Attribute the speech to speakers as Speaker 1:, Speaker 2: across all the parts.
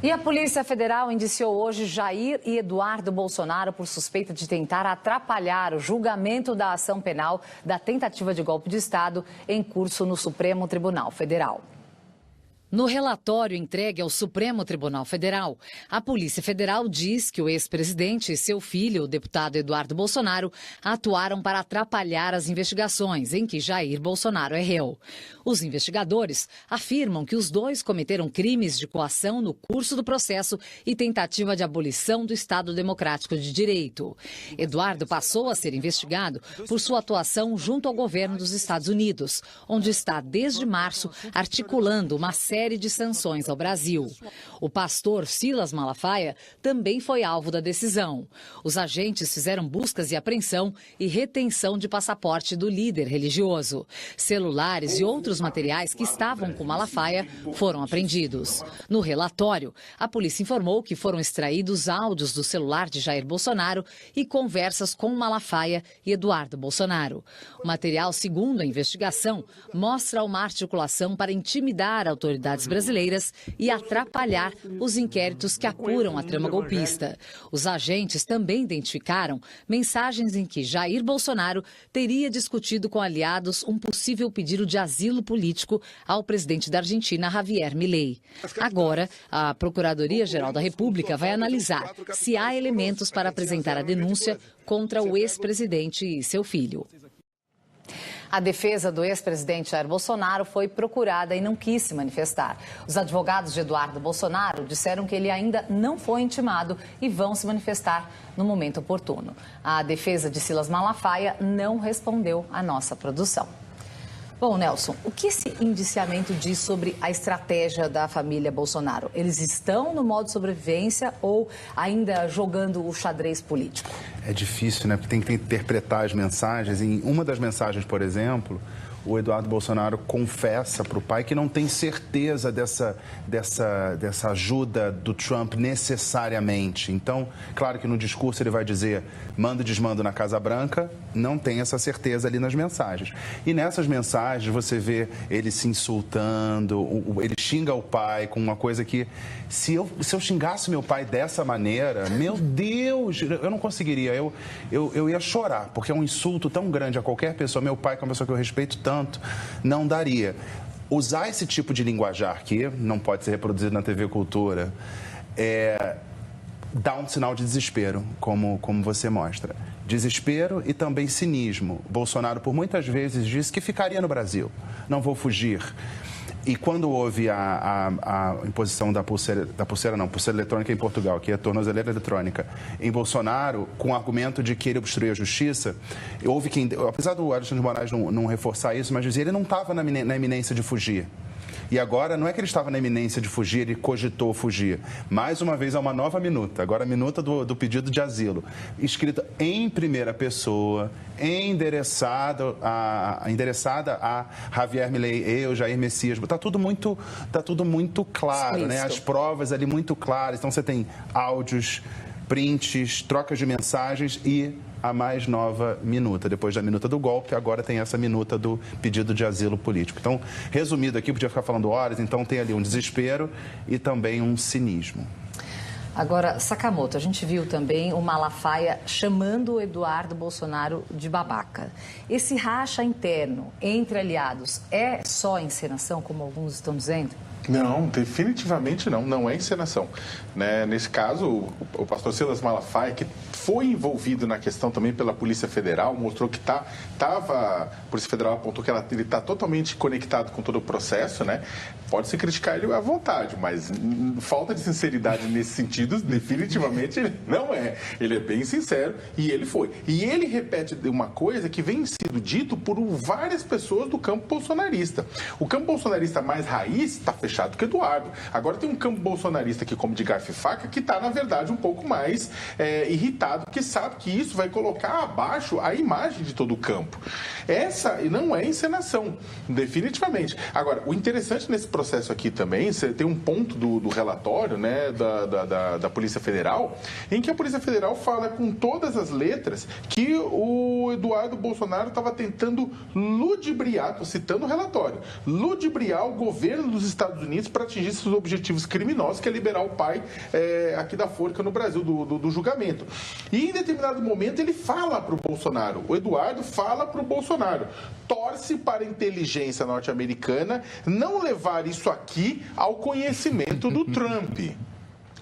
Speaker 1: E a Polícia Federal indiciou hoje Jair e Eduardo Bolsonaro por suspeita de tentar atrapalhar o julgamento da ação penal da tentativa de golpe de Estado em curso no Supremo Tribunal Federal. No relatório entregue ao Supremo Tribunal Federal, a Polícia Federal diz que o ex-presidente e seu filho, o deputado Eduardo Bolsonaro, atuaram para atrapalhar as investigações em que Jair Bolsonaro é réu. Os investigadores afirmam que os dois cometeram crimes de coação no curso do processo e tentativa de abolição do Estado Democrático de Direito. Eduardo passou a ser investigado por sua atuação junto ao governo dos Estados Unidos, onde está desde março articulando uma série de sanções ao Brasil. O pastor Silas Malafaia também foi alvo da decisão. Os agentes fizeram buscas e apreensão e retenção de passaporte do líder religioso. Celulares e outros materiais que estavam com Malafaia foram apreendidos. No relatório, a polícia informou que foram extraídos áudios do celular de Jair Bolsonaro e conversas com Malafaia e Eduardo Bolsonaro. O material, segundo a investigação, mostra uma articulação para intimidar autoridades brasileiras e atrapalhar os inquéritos que apuram a trama golpista. Os agentes também identificaram mensagens em que Jair Bolsonaro teria discutido com aliados um possível pedido de asilo político ao presidente da Argentina, Javier Milei. Agora, a Procuradoria-Geral da República vai analisar se há elementos para apresentar a denúncia contra o ex-presidente e seu filho. A defesa do ex-presidente Jair Bolsonaro foi procurada e não quis se manifestar. Os advogados de Eduardo Bolsonaro disseram que ele ainda não foi intimado e vão se manifestar no momento oportuno. A defesa de Silas Malafaia não respondeu à nossa produção. Bom, Nelson, o que esse indiciamento diz sobre a estratégia da família Bolsonaro? Eles estão no modo sobrevivência ou ainda jogando o xadrez político?
Speaker 2: É difícil, né? Porque tem que interpretar as mensagens. Em uma das mensagens, por exemplo, o Eduardo Bolsonaro confessa para o pai que não tem certeza dessa ajuda do Trump necessariamente. Então, claro que no discurso ele vai dizer mando e desmando na Casa Branca, não tem essa certeza ali nas mensagens. E nessas mensagens você vê ele se insultando, ele xinga o pai com uma coisa que, se eu xingasse meu pai dessa maneira, meu Deus, eu não conseguiria, eu ia chorar, porque é um insulto tão grande a qualquer pessoa. Meu pai, que é uma pessoa que eu respeito tanto, não daria. Usar esse tipo de linguajar que não pode ser reproduzido na TV Cultura dá um sinal de desespero, como você mostra. Desespero e também cinismo. Bolsonaro, por muitas vezes, disse que ficaria no Brasil. Não vou fugir. E quando houve a imposição da pulseira eletrônica em Portugal, que é a tornozeleira eletrônica, em Bolsonaro, com o argumento de que ele obstruiu a justiça, houve quem, apesar do Alexandre de Moraes não reforçar isso, mas dizia ele não estava na iminência de fugir. E agora, não é que ele estava na iminência de fugir, ele cogitou fugir. Mais uma vez, é uma nova minuta. Agora, a minuta do pedido de asilo. Escrita em primeira pessoa, endereçada a Javier Milei, eu, Jair Messias. Está tudo muito claro, né? As provas ali muito claras. Então, você tem áudios, prints, trocas de mensagens e a mais nova minuta. Depois da minuta do golpe, agora tem essa minuta do pedido de asilo político. Então, resumido aqui, podia ficar falando horas, então tem ali um desespero e também um cinismo.
Speaker 1: Agora, Sakamoto, a gente viu também o Malafaia chamando o Eduardo Bolsonaro de babaca. Esse racha interno entre aliados é só encenação, como alguns estão dizendo?
Speaker 3: Não, definitivamente não. Não é encenação. Né? Nesse caso, o pastor Silas Malafaia, que foi envolvido na questão também pela Polícia Federal, mostrou que a Polícia Federal apontou que ele está totalmente conectado com todo o processo, né? Pode-se criticar ele à vontade, mas falta de sinceridade nesse sentido, definitivamente ele não é. Ele é bem sincero e ele foi. E ele repete uma coisa que vem sendo dito por várias pessoas do campo bolsonarista. O campo bolsonarista mais raiz está fechado com o Eduardo. Agora tem um campo bolsonarista que come de garfo e faca que está, na verdade, um pouco mais irritado, porque sabe que isso vai colocar abaixo a imagem de todo o campo. Essa não é encenação, definitivamente. Agora, o interessante nesse processo aqui também, você tem um ponto do relatório, né, da Polícia Federal, em que a Polícia Federal fala com todas as letras que o Eduardo Bolsonaro estava tentando ludibriar, estou citando o relatório, ludibriar o governo dos Estados Estados Unidos para atingir seus objetivos criminosos, que é liberar o pai aqui da forca no Brasil, do julgamento. E em determinado momento ele fala para o Bolsonaro, o Eduardo fala para o Bolsonaro, torce para a inteligência norte-americana não levar isso aqui ao conhecimento do Trump.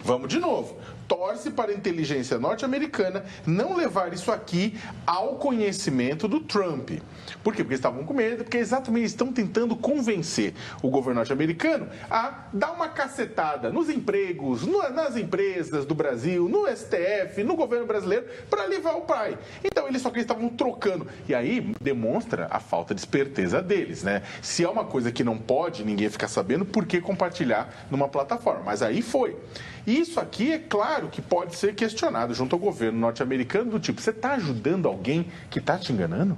Speaker 3: Vamos de novo. Torce para a inteligência norte-americana não levar isso aqui ao conhecimento do Trump. Por quê? Porque eles estavam com medo, porque exatamente eles estão tentando convencer o governo norte-americano a dar uma cacetada nos empregos, nas empresas do Brasil, no STF, no governo brasileiro, para livrar o pai. Então, eles só que eles estavam trocando. E aí demonstra a falta de esperteza deles, né? Se é uma coisa que não pode ninguém ficar sabendo, por que compartilhar numa plataforma? Mas aí foi. Isso aqui, é claro que pode ser questionado junto ao governo norte-americano, do tipo, você está ajudando alguém que está te enganando?